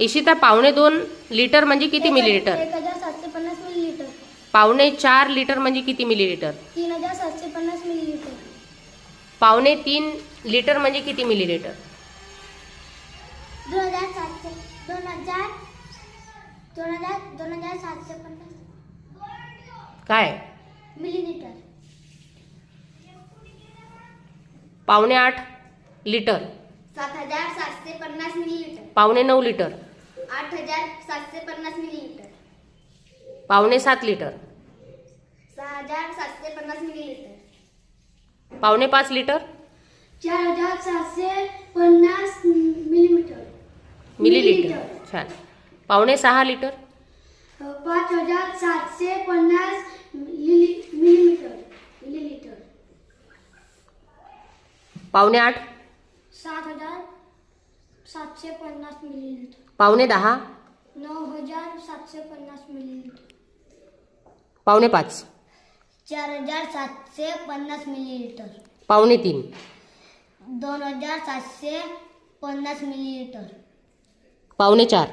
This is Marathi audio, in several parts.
इशिता, 2.25 लिटर म्हणजे किती मिलीलिटर? 1750 मिलीलिटर. 4.25 लिटर म्हणजे किती मिलीलिटर? 3750 मिलीलिटर. 3.25 लिटर म्हणजे किती मिलीलिटर? 2750 काय? Millilitre. 8.25 litre. 7750 millilitre. 9.25 litre. 8750 millilitre. 7.25 litre. 6750 millilitre. 5.5 litre. 4750 millimetre. Millilitre. छान. 5.6 litre. 5750 millimetre. Millilitre. 8.5. 7750 millilitre. 9.10. 9750 millilitre. 5.5. 4750 millilitre. 3.5. 2750 millilitre. 4.5.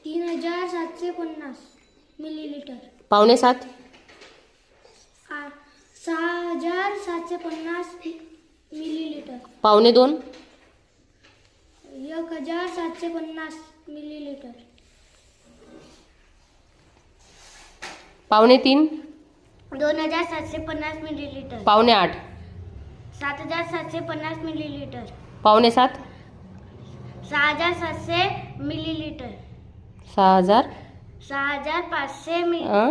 3750 millilitre. 7.5. 6750 millilitre. 2.5. 1750 millilitre. 3.5. 2750 millilitre. 8.5. 7750 millilitre. 7.5. 6700 millilitre. 6,000. 6500 अं?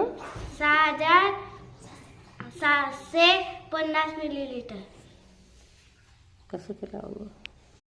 6750 मिलीलिटर. कसं केलं?